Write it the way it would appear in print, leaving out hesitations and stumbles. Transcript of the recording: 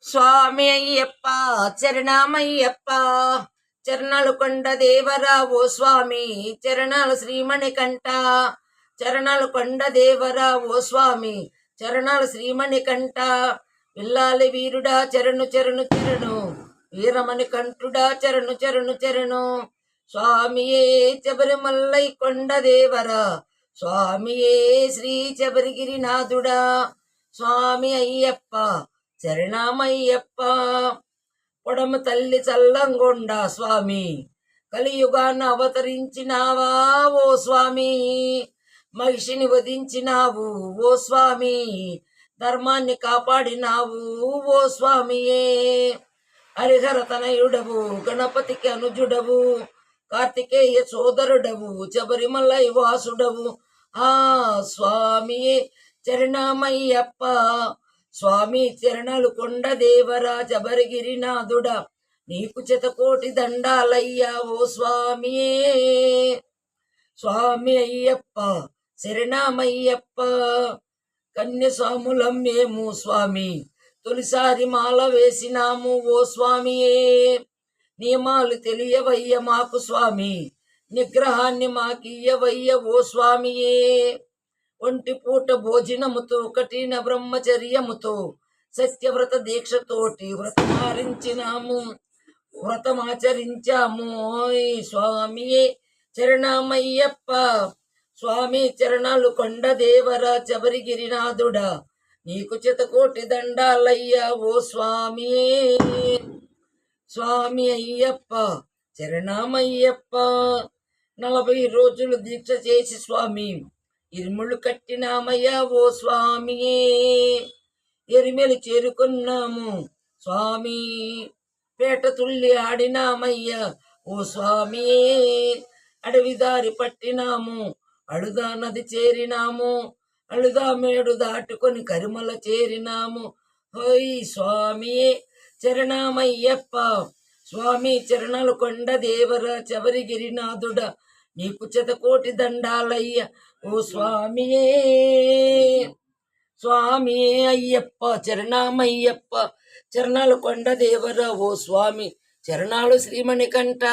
స్వామి అయ్యప్ప చరణమయ్యప్ప చరణాలు కొండ దేవరా ఓ స్వామి చరణాలు శ్రీమణికంఠ చరణాలు కొండ దేవరా ఓ స్వామి చరణాలు శ్రీమణికంఠ విల్లాలి వీరుడా చరణు చరణు చరణు వీరమణి కంఠుడా చరణు చరణు చరణు స్వామియే శబరిమల్లై కొండ దేవరా స్వామియే శ్రీ శబరిగిరినాథుడా స్వామి అయ్యప్ప చరణమయ్యప్ప పొడమ తల్లి చల్లంగొండ స్వామి కలియుగాన్ని అవతరించినావా ఓ స్వామి మహిషిని వధించినావు ఓ స్వామి ధర్మాన్ని కాపాడినావు ఓ స్వామియే హరిహర తనయుడవు గణపతికి అనుజుడవు కార్తికేయ సోదరుడవు శబరిమలై వాసుడవు ఆ స్వామియే చరణమయ్యప్ప స్వామి చరణాలు కొండ దేవరా శబరిగిరినాథుడా నీకు శతకోటి దండాలయ్యా ఓ స్వామియే స్వామి అయ్యప్ప శరణమయ్యప్ప కన్యస్వాములం మేము స్వామి తొలిసారి మాల వేసినాము ఓ స్వామియే నియమాలు తెలియవయ్య మాకు స్వామి నిగ్రహాన్ని మాకియ్యవయ్య ఓ స్వామియే ఒంటి పూట భోజనముతో కఠిన బ్రహ్మచర్యముతో సత్యవ్రత దీక్షతోటి వ్రతమాచరించాము స్వామియే చరణమయ్యప్ప స్వామి చరణాలు కొండ దేవరా శబరిగిరినాథుడా నీకు శతకోటి దండాలయ్యా ఓ స్వామియే స్వామి అయ్యప్ప చరణమయ్యప్ప 40 రోజులు దీక్ష చేసి స్వామి ఇరుములు కట్టినామయ్యా ఓ స్వామియే ఎరిమెలు చేరుకున్నాము స్వామి పేట తుల్లి ఆడినామయ్యా ఓ స్వామియే అడవిదారి పట్టినాము అడుదా నది చేరినాము అడుదా మేడు దాటుకొని కరిమల చేరినాము హోయ్ స్వామియే చరణమయ్యప్ప స్వామి చరణాలు కొండ దేవరా శబరిగిరినాథుడా నీకు శతకోటి దండాలయ్య ఓ స్వామియే స్వామియే అయ్యప్ప చరణమయ్యప్ప చరణాలు కొండ దేవరా ఓ స్వామి చరణాలు శ్రీమణికంఠ